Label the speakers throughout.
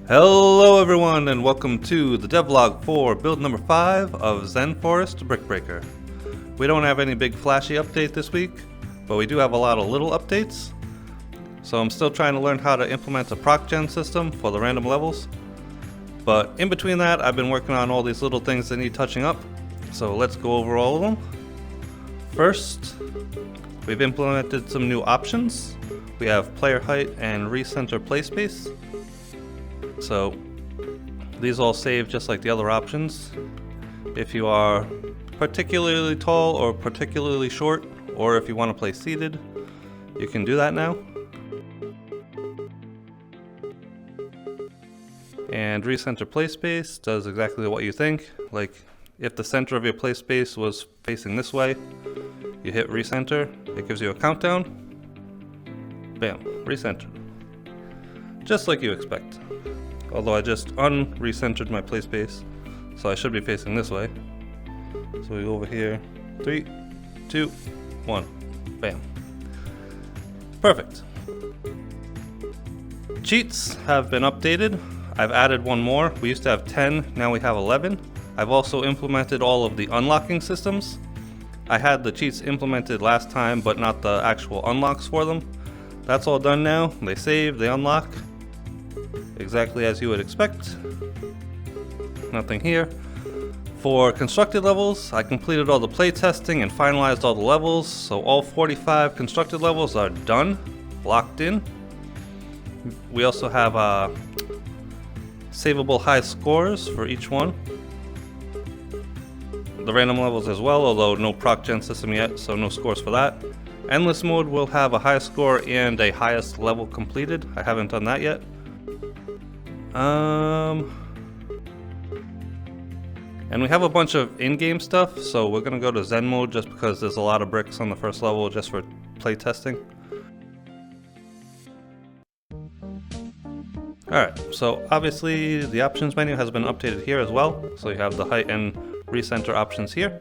Speaker 1: Hello everyone and welcome to the devlog for build number 5 of Zen Forest Brick Breaker. We don't have any big flashy update this week, but we do have a lot of little updates. So I'm still trying to learn how to implement a proc gen system for the random levels. But in between that, I've been working on all these little things that need touching up. So let's go over all of them. First, we've implemented some new options. We have player height and recenter play space. So these all save just like the other options. If you are particularly tall or particularly short, or if you want to play seated, you can do that now. And recenter play space does exactly what you think. Like if the center of your play space was facing this way, you hit recenter, it gives you a countdown. Bam, recenter. Just like you expect. Although I just unrecentered my play space, so I should be facing this way. So we go over here, 3, 2, 1, bam. Perfect. Cheats have been updated. I've added one more. We used to have 10, now we have 11. I've also implemented all of the unlocking systems. I had the cheats implemented last time, but not the actual unlocks for them. That's all done now. They save, they unlock. Exactly as you would expect. Nothing here. For constructed levels, I completed all the play testing and finalized all the levels, so all 45 constructed levels are done, locked in. We also have savable high scores for each one. The random levels as well, although no proc gen system yet, so no scores for that. Endless mode will have a high score and a highest level completed. I haven't done that yet. And we have a bunch of in-game stuff, so we're gonna go to Zen mode just because there's a lot of bricks on the first level just for play testing. Alright, so obviously the options menu has been updated here as well, so you have the height and recenter options here.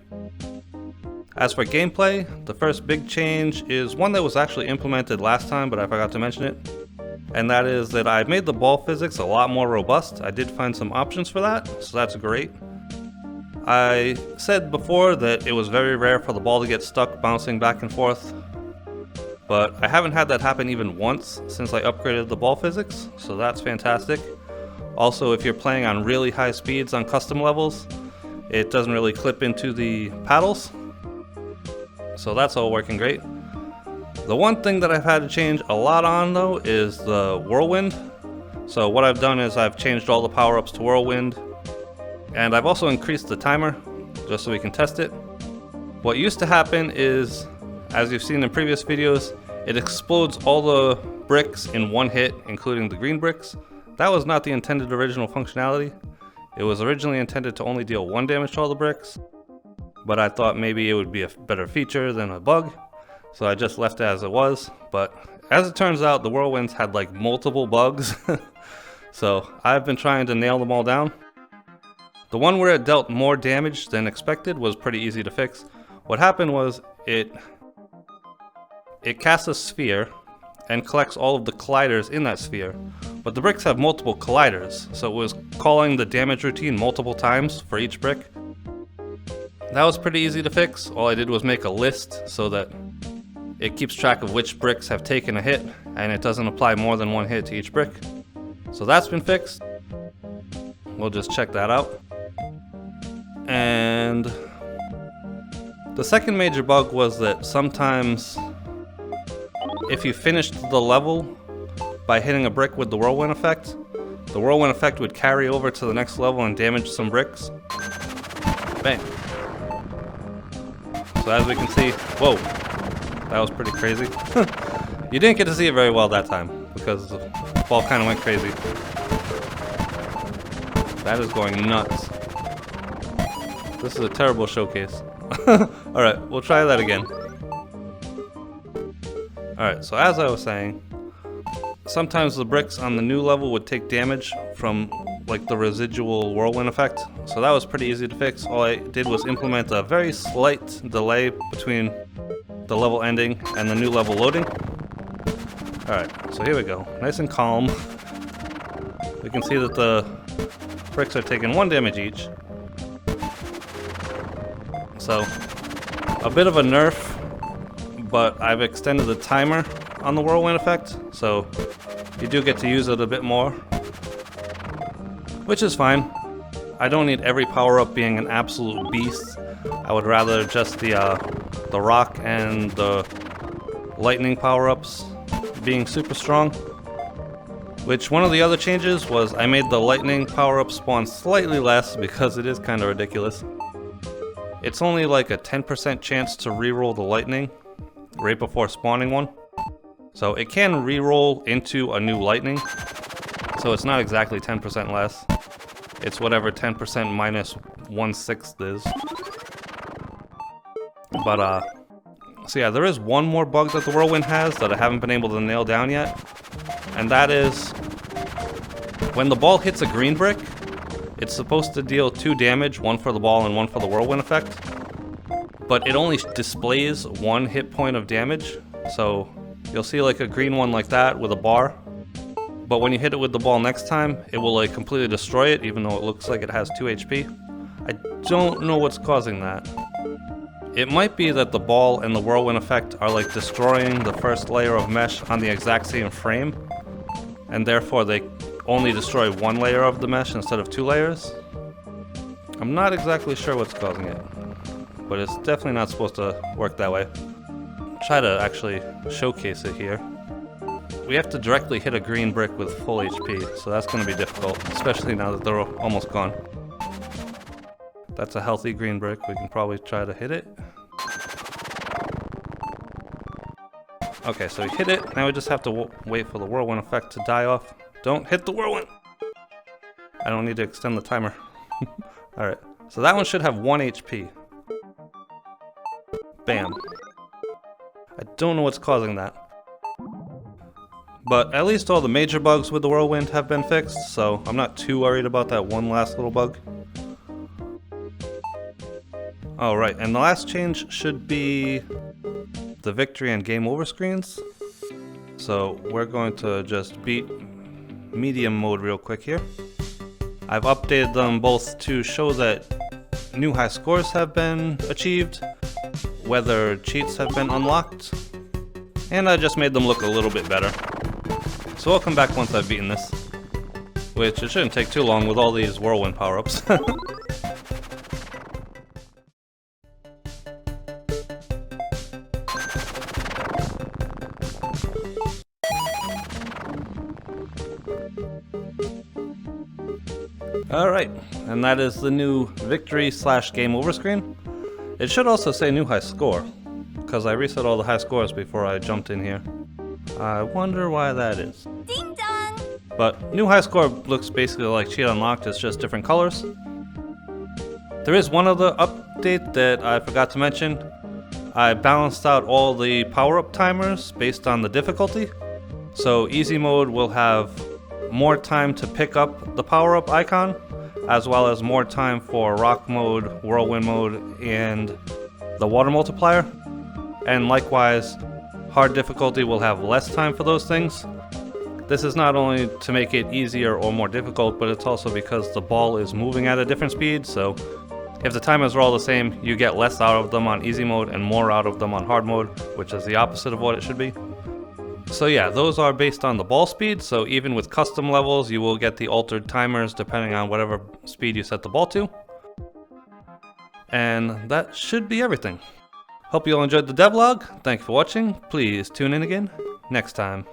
Speaker 1: As for gameplay, the first big change is one that was actually implemented last time, but I forgot to mention it. And that is that I made the ball physics a lot more robust. I did find some options for that, so that's great. I said before that it was very rare for the ball to get stuck bouncing back and forth, but I haven't had that happen even once since I upgraded the ball physics, so that's fantastic. Also, if you're playing on really high speeds on custom levels, it doesn't really clip into the paddles, so that's all working great. The one thing that I've had to change a lot on though is the whirlwind. So what I've done is I've changed all the power-ups to whirlwind, and I've also increased the timer just so we can test it. What used to happen is, as you've seen in previous videos, it explodes all the bricks in one hit, including the green bricks. That was not the intended original functionality. It was originally intended to only deal 1 damage to all the bricks, but I thought maybe it would be a better feature than a bug. So I just left it as it was, but as it turns out, the whirlwinds had like multiple bugs. So I've been trying to nail them all down. The one where it dealt more damage than expected was pretty easy to fix. What happened was it casts a sphere and collects all of the colliders in that sphere. But the bricks have multiple colliders, so it was calling the damage routine multiple times for each brick. That was pretty easy to fix. All I did was make a list so that it keeps track of which bricks have taken a hit, and it doesn't apply more than 1 hit to each brick. So that's been fixed. We'll just check that out. And the second major bug was that sometimes if you finished the level by hitting a brick with the whirlwind effect would carry over to the next level and damage some bricks. Bang. So as we can see, whoa. That was pretty crazy. You didn't get to see it very well that time because the ball kind of went crazy. That is going nuts. This is a terrible showcase. Alright, we'll try that again. Alright, so as I was saying, sometimes the bricks on the new level would take damage from like the residual whirlwind effect. So that was pretty easy to fix. All I did was implement a very slight delay between the level ending and the new level loading. Alright, so here we go. Nice and calm. we can see that the bricks are taking 1 damage each. So, a bit of a nerf, but I've extended the timer on the whirlwind effect, so you do get to use it a bit more, which is fine. I don't need every power-up being an absolute beast. I would rather just the rock and the lightning power-ups being super strong. Which, one of the other changes was I made the lightning power-up spawn slightly less because it is kind of ridiculous. It's only like a 10% chance to reroll the lightning right before spawning one. So it can reroll into a new lightning. So it's not exactly 10% less. It's whatever 10% minus 1/6 is. But so yeah, there is one more bug that the whirlwind has that I haven't been able to nail down yet. And that is, when the ball hits a green brick, it's supposed to deal 2 damage, 1 for the ball and 1 for the whirlwind effect. But it only displays 1 hit point of damage, so you'll see like a green one like that with a bar. But when you hit it with the ball next time, it will like completely destroy it, even though it looks like it has 2 HP. I don't know what's causing that. It might be that the ball and the whirlwind effect are like destroying the first layer of mesh on the exact same frame, and therefore they only destroy 1 layer of the mesh instead of 2 layers. I'm not exactly sure what's causing it, but it's definitely not supposed to work that way. Try to actually showcase it here. We have to directly hit a green brick with full HP, so that's going to be difficult, especially now that they're almost gone. That's a healthy green brick, we can probably try to hit it. Okay, so we hit it, now we just have to wait for the whirlwind effect to die off. Don't hit the whirlwind! I don't need to extend the timer. Alright, so that one should have 1 HP. Bam. I don't know what's causing that. But at least all the major bugs with the whirlwind have been fixed, so I'm not too worried about that one last little bug. Alright, and the last change should be the victory and game over screens. So we're going to just beat medium mode real quick here. I've updated them both to show that new high scores have been achieved, whether cheats have been unlocked, and I just made them look a little bit better. So I'll come back once I've beaten this, which it shouldn't take too long with all these whirlwind power-ups. Alright, and that is the new victory / game over screen. It should also say new high score, because I reset all the high scores before I jumped in here. I wonder why that is. Ding dong! But new high score looks basically like cheat unlocked, it's just different colors. There is one other update that I forgot to mention. I balanced out all the power-up timers based on the difficulty. So easy mode will have more time to pick up the power-up icon, as well as more time for rock mode, whirlwind mode, and the water multiplier. And likewise, hard difficulty will have less time for those things. This is not only to make it easier or more difficult, but it's also because the ball is moving at a different speed, so if the timers are all the same, you get less out of them on easy mode and more out of them on hard mode, which is the opposite of what it should be. So yeah, those are based on the ball speed, so even with custom levels, you will get the altered timers depending on whatever speed you set the ball to. And that should be everything. Hope you all enjoyed the devlog. Thank you for watching. Please tune in again next time.